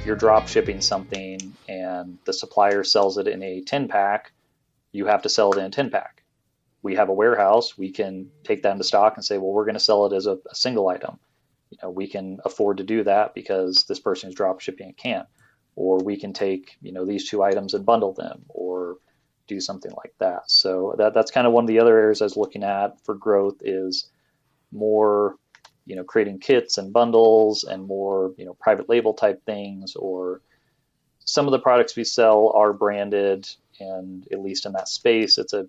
you're drop shipping something and the supplier sells it in a 10 pack, you have to sell it in a 10 pack. We have a warehouse, we can take that into stock and say, well, we're going to sell it as a single item. We can afford to do that because this person is drop shipping and can't. Or we can take, these two items and bundle them or do something like that. So that's kind of one of the other areas I was looking at for growth is more, creating kits and bundles and more, private label type things, or some of the products we sell are branded, and at least in that space, it's a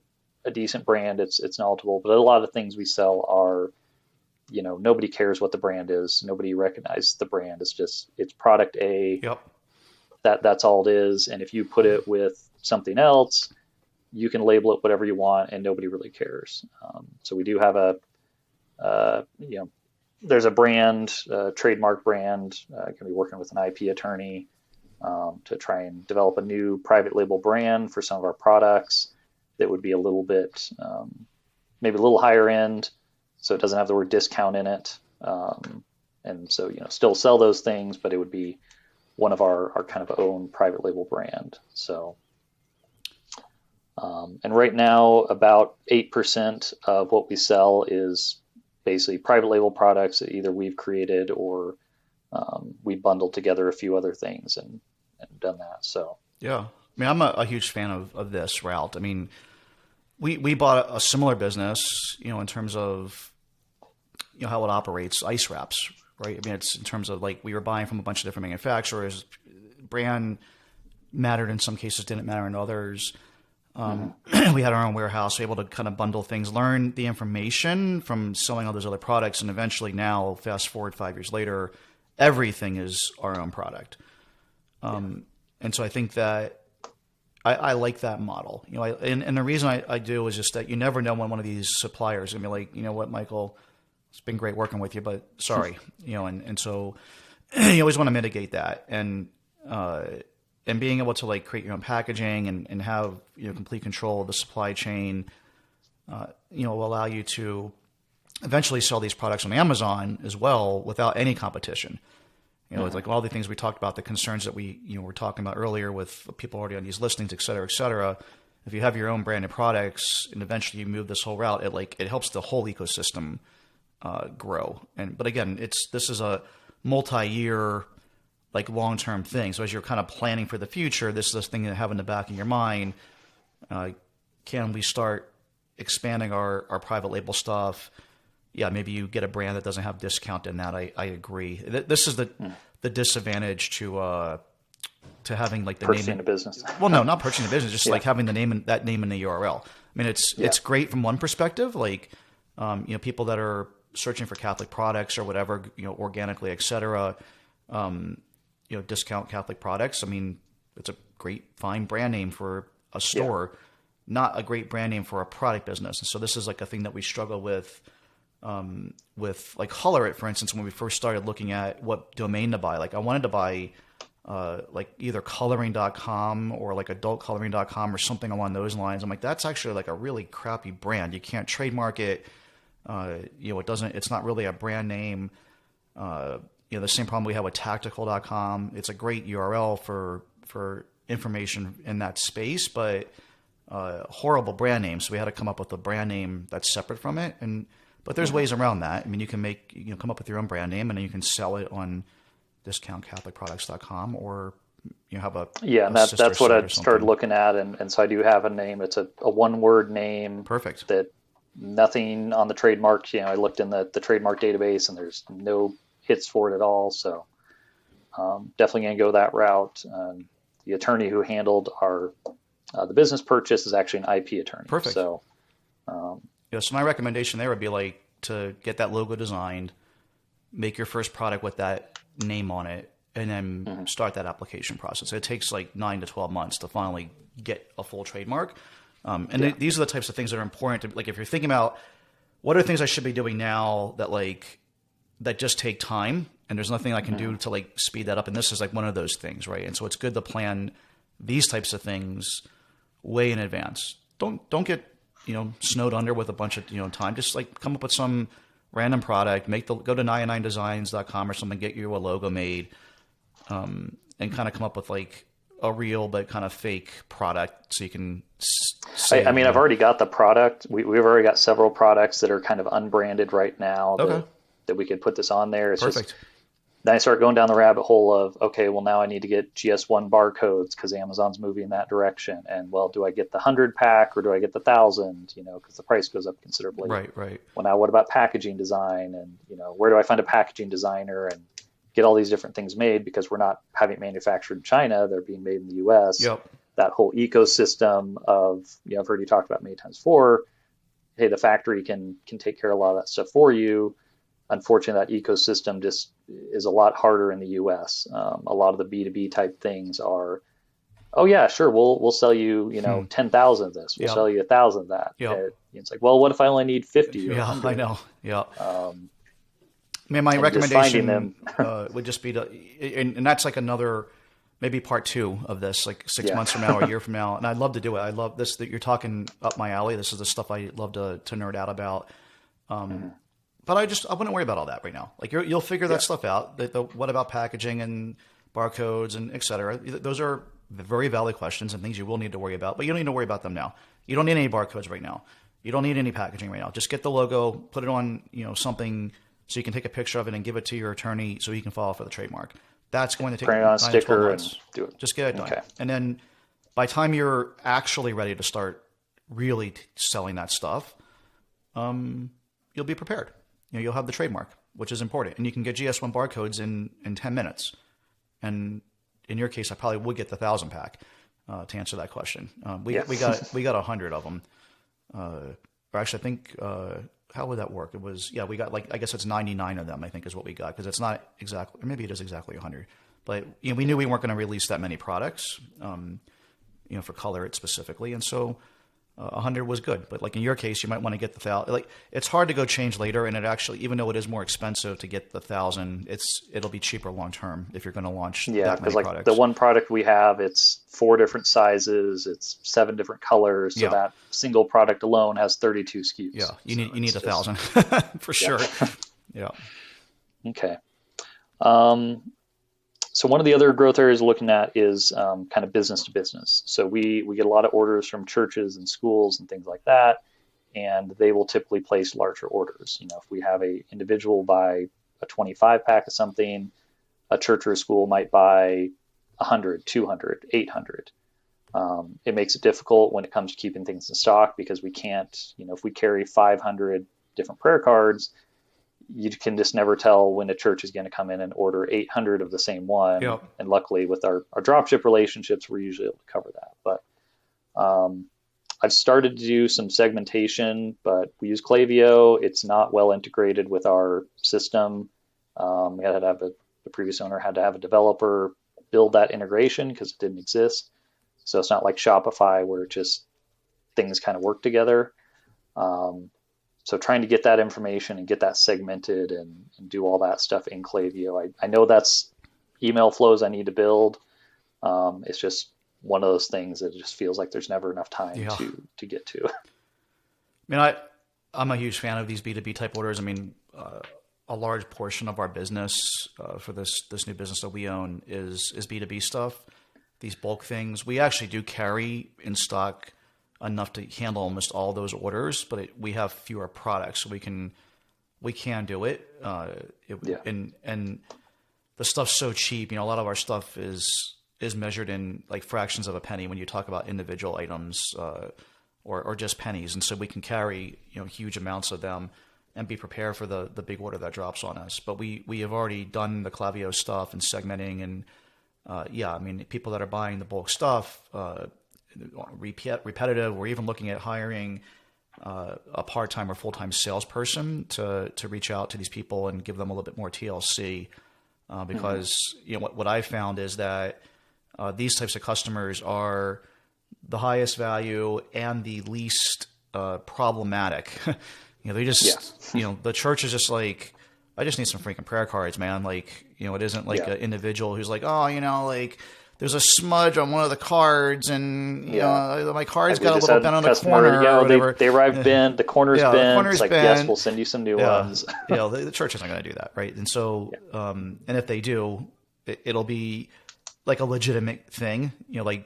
decent brand. It's knowledgeable, but a lot of things we sell are, nobody cares what the brand is. Nobody recognizes the brand. It's product A. Yep. That's all it is. And if you put it with something else, you can label it whatever you want, and nobody really cares. So we do have there's a brand, trademark brand. Going to be working with an IP attorney to try and develop a new private label brand for some of our products that would be a little bit, maybe a little higher end, so it doesn't have the word discount in it. And so, still sell those things, but it would be one of our kind of own private label brand. So, and right now, about 8% of what we sell is basically private label products that either we've created or we bundled together a few other things and done that. So, yeah. I mean, I'm a huge fan of this route. I mean, we bought a similar business, in terms of, how it operates, ice wraps, right? I mean, it's in terms of like we were buying from a bunch of different manufacturers. Brand mattered in some cases, didn't matter in others. We had our own warehouse, able to kind of bundle things, learn the information from selling all those other products. And eventually now, fast forward 5 years later, everything is our own product. And so I think that I like that model, and the reason I do is just that you never know when one of these suppliers is going to be like, you know what, Michael, it's been great working with you, but sorry, and so you always want to mitigate that. And being able to like create your own packaging and have, complete control of the supply chain, will allow you to eventually sell these products on Amazon as well without any competition. It's like all the things we talked about, the concerns that we, were talking about earlier with people already on these listings, et cetera, et cetera. If you have your own branded products and eventually you move this whole route, it helps the whole ecosystem grow. But again, this is a multi-year, like long-term thing. So as you're kind of planning for the future, this is this thing to have in the back of your mind. Can we start expanding our private label stuff? Yeah, maybe you get a brand that doesn't have discount in that. I agree. This is the disadvantage to having like the purchasing name a business. Well, no, not purchasing a business, just like having the name that name in the URL. I mean, it's great from one perspective, like people that are searching for Catholic products or whatever, organically, et cetera, discount Catholic products. I mean, it's a great, fine brand name for a store, not a great brand name for a product business. And so this is like a thing that we struggle with like Hollerit, for instance, when we first started looking at what domain to buy. Like I wanted to buy like either coloring.com or like adultcoloring.com or something along those lines. I'm like, that's actually like a really crappy brand. You can't trademark it. It's not really a brand name. The same problem we have with tactical.com. It's a great URL for information in that space, but horrible brand name. So we had to come up with a brand name that's separate from it. But there's ways around that. I mean, you can come up with your own brand name and then you can sell it on discountcatholicproducts.com or have a and that's what I started looking at, and so I do have a name. It's a one-word name. Perfect. That nothing on the trademark. I looked in the trademark database and there's no hits for it at all. So definitely going to go that route. The attorney who handled the business purchase is actually an IP attorney. Perfect. So. So my recommendation there would be like to get that logo designed, make your first product with that name on it, and then start that application process. It takes like 9 to 12 months to finally get a full trademark. These are the types of things that are important to, like, if you're thinking about what are things I should be doing now that just take time and there's nothing I can do to like speed that up. And this is like one of those things, right? And so it's good to plan these types of things way in advance. Don't get snowed under with a bunch of, time. Just like come up with some random product, go to 99designs.com or something, get you a logo made, and kind of come up with like a real but kind of fake product so you can say, I mean, I've already got the product. We've already got several products that are kind of unbranded right now okay, that we could put this on there. It's just perfect. then I start going down the rabbit hole of, okay, well, now I need to get GS1 barcodes because Amazon's moving in that direction. And well, do I get the 100 pack or do I get the 1,000? You know, because the price goes up considerably. Right, right. Well, now what about packaging design? And, you know, where do I find a packaging designer and get all these different things made because we're not having it manufactured in China, they're being made in the US. Yep. That whole ecosystem of, you know, I've heard you talk about many times before, hey, the factory can take care of a lot of that stuff for you. Unfortunately, that ecosystem just is a lot harder in the US. A lot of the B2B type things are, oh yeah, sure, we'll sell you, you know, 10,000 of this. We'll Yep. sell you 1,000 of that. Yep. It's like, well, what if I only need 50 or Yeah, 100? I know. Yeah. I mean, my And just finding recommendation them. would just be to, and that's like another, maybe part two of this, like 6 Yeah. months from now or a year from now. And I'd love to do it. I love this, that you're talking up my alley. This is the stuff I love to nerd out about. But I wouldn't worry about all that right now. Like you'll figure that stuff out. What about packaging and barcodes and et cetera? Those are very valid questions and things you will need to worry about, but you don't need to worry about them now. You don't need any barcodes right now. You don't need any packaging right now. Just get the logo, put it on, you know, something so you can take a picture of it and give it to your attorney so he can file for the trademark. That's going to take Print it on a 9 to 12 sticker months. and do it. Just get it done. Okay. And then by the time you're actually ready to start really selling that stuff, you'll be prepared. You know, you'll have the trademark, which is important. And you can get GS1 barcodes in 10 minutes. And in your case, I probably would get the 1,000 pack to answer that question. We got 100 of them. Or actually, I think, how would that work? It was, we got like, I guess it's 99 of them, I think is what we got. Because it's not exactly, or maybe it is exactly 100. But you know, we knew we weren't going to release that many products, you know, for color it specifically. And so 100 was good. But like in your case, you might want to get the 1,000. Like it's hard to go change later. And it actually, even though it is more expensive to get the 1,000, it'll be cheaper long term if you're going to launch that many Because like products. the one product we have, it's 4 different sizes, it's 7 different colors. So that single product alone has 32 SKUs. Yeah, you need 1,000 for sure. Yeah. Okay. So one of the other growth areas we're looking at is kind of business to business. So we get a lot of orders from churches and schools and things like that, and they will typically place larger orders. You know, if we have a individual buy a 25 pack of something, a church or a school might buy 100, 200, 800. It makes it difficult when it comes to keeping things in stock because we can't, you know, if we carry 500 different prayer cards, you can just never tell when a church is going to come in and order 800 of the same one. Yep. And luckily with our dropship relationships, we're usually able to cover that. But I've started to do some segmentation, but we use Klaviyo. It's not well integrated with our system. We had to have the previous owner had to have a developer build that integration because it didn't exist. So it's not like Shopify where it just things kind of work together. So trying to get that information and get that segmented and do all that stuff in Klaviyo. I know that's email flows I need to build. It's just one of those things that it just feels like there's never enough time to get to. I mean, I'm a huge fan of these B2B type orders. I mean, a large portion of our business for this new business that we own is B2B stuff. These bulk things. We actually do carry in stock enough to handle almost all those orders, but we have fewer products, so we can do it. And the stuff's so cheap. You know, a lot of our stuff is measured in like fractions of a penny when you talk about individual items or just pennies, and so we can carry, you know, huge amounts of them and be prepared for the big order that drops on us. But we have already done the Klaviyo stuff and segmenting and I mean, people that are buying the bulk stuff. Repetitive. We're even looking at hiring a part-time or full-time salesperson to reach out to these people and give them a little bit more TLC because you know what I found is that these types of customers are the highest value and the least problematic. You know, they just you know, the church is just like, I just need some freaking prayer cards, man. Like, you know, it isn't like an individual who's like, oh, you know, like there's a smudge on one of the cards and, you know, my card's got a little bent on the corner or whatever. They arrived bent, the corner's bent. The corner's it's like, bent. yes, we'll send you some new ones. You know, the church is not going to do that, right? And so, and if they do, it'll be like a legitimate thing, like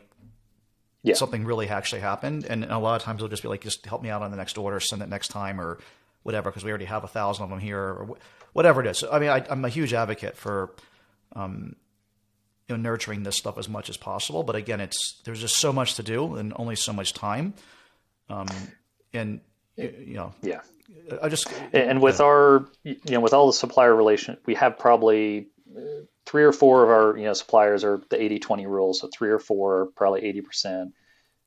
Yeah. something really actually happened. And a lot of times they'll just be like, just help me out on the next order, send it next time or whatever, because we already have 1,000 of them here or whatever it is. I mean, I'm a huge advocate for nurturing this stuff as much as possible. But again, there's just so much to do and only so much time. And Yeah. I just And with our, with all the supplier relation, we have probably three or four of our, suppliers are the 80-20 rule. So three or four, probably 80%.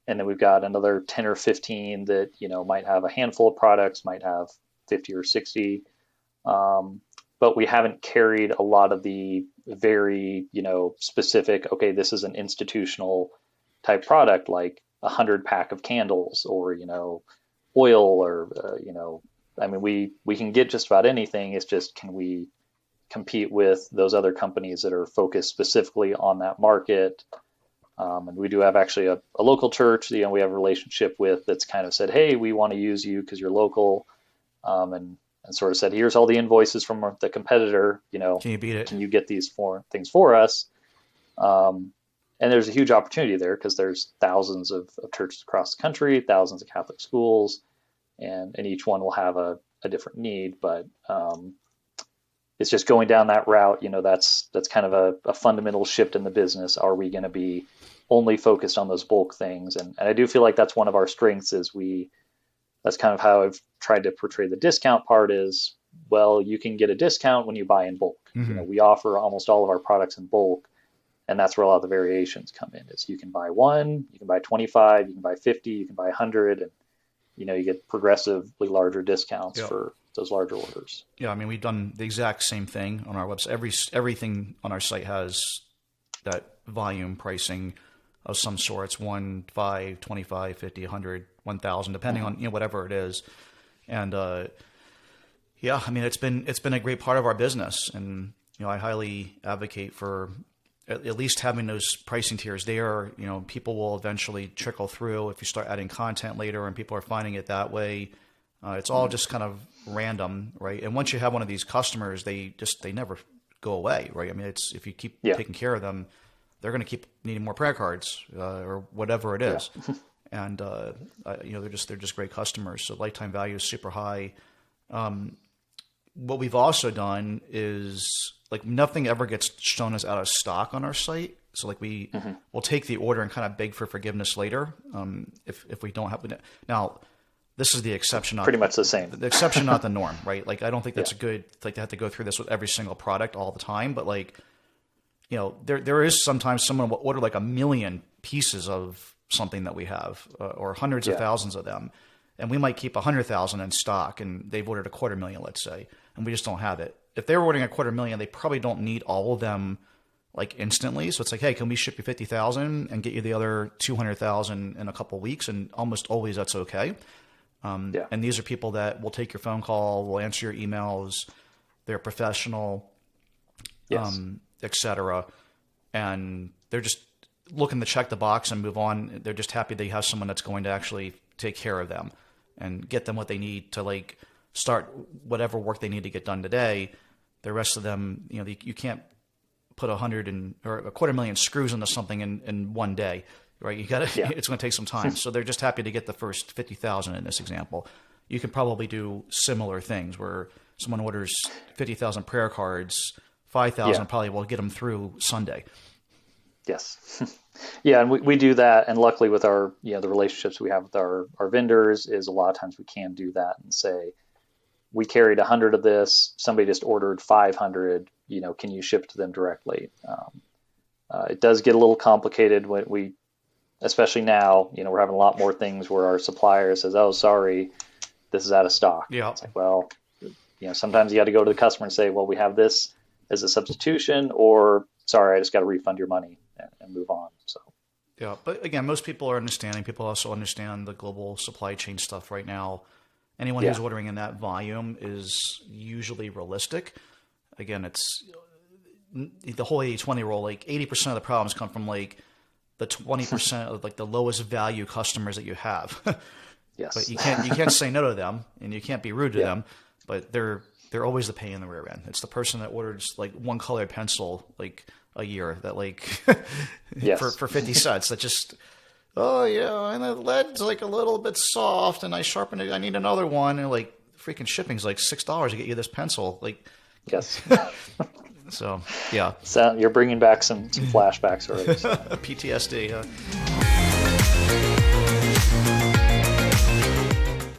And then we've got another 10 or 15 that, might have a handful of products, might have 50 or 60. But we haven't carried a lot of the very, specific, okay, this is an institutional type product, like 100 pack of candles or, oil or, I mean, we can get just about anything. It's just, can we compete with those other companies that are focused specifically on that market? And we do have actually a local church, we have a relationship with that's kind of said, hey, we want to use you because you're local. And sort of said, here's all the invoices from the competitor, can you beat it? can you get these things for us? And there's a huge opportunity there because there's thousands of churches across the country, thousands of Catholic schools, and each one will have a different need. But it's just going down that route, that's kind of a fundamental shift in the business. Are we going to be only focused on those bulk things? And I do feel like that's one of our strengths that's kind of how I've tried to portray the discount part is, well, you can get a discount when you buy in bulk. Mm-hmm. We offer almost all of our products in bulk, and that's where a lot of the variations come in. Is you can buy one, you can buy 25, you can buy 50, you can buy 100, and you get progressively larger discounts for those larger orders. Yeah, I mean, we've done the exact same thing on our website. Everything on our site has that volume pricing of some sorts, 1, 5, 25, 50, 100, 1,000, depending on whatever it is. And yeah, I mean, it's been a great part of our business, and I highly advocate for at least having those pricing tiers there. People will eventually trickle through if you start adding content later, and people are finding it that way. It's all just kind of random, right? And once you have one of these customers, they never go away, right? I mean, if you keep taking care of them, they're going to keep needing more prayer cards or whatever it is. Yeah. And they're just great customers. So lifetime value is super high. What we've also done is like nothing ever gets shown as out of stock on our site. So like we'll take the order and kind of beg for forgiveness later if we don't have it. Now, this is the exception. Pretty much the same. The exception, not the norm, right? Like I don't think that's a good. Like they have to go through this with every single product all the time. But like, there is sometimes someone will order like 1 million pieces of something that we have, or hundreds of thousands of them, and we might keep 100,000 in stock, and they've ordered 250,000, let's say, and we just don't have it. If they were ordering 250,000, they probably don't need all of them like instantly. So it's like, hey, can we ship you 50,000 and get you the other 200,000 in a couple of weeks? And almost always that's okay. And these are people that will take your phone call, will answer your emails. They're professional, et cetera. And they're just looking to check the box and move on. They're just happy they have someone that's going to actually take care of them and get them what they need to like start whatever work they need to get done today. The rest of them, you can't put 250,000 screws into something in one day, right? It's going to take some time. So they're just happy to get the first 50,000 in this example. You can probably do similar things where someone orders 50,000 prayer cards, 5,000 probably will get them through Sunday. Yes. Yeah. And we do that. And luckily with our, the relationships we have with our vendors is a lot of times we can do that and say, we carried 100 of this, somebody just ordered 500, can you ship to them directly? It does get a little complicated when especially now, we're having a lot more things where our supplier says, oh, sorry, this is out of stock. Yeah. It's like, well, sometimes you got to go to the customer and say, well, we have this as a substitution, or sorry, I just got to refund your money and move on. So. Yeah. But again, most people are understanding. People also understand the global supply chain stuff right now. Anyone who's ordering in that volume is usually realistic. Again, it's the whole 80-20 rule. Like 80% of the problems come from like the 20% of like the lowest value customers that you have. Yes. But you can't say no to them, and you can't be rude to them. But they're they're always the pain in the rear end. It's the person that orders like one colored pencil like a year that like Yes. for 50 cents that just, oh yeah, and the lead's like a little bit soft and I sharpened it, I need another one, and like freaking shipping's like $6 to get you this pencil, like. Yes. So yeah. So you're bringing back some flashbacks already. So. PTSD.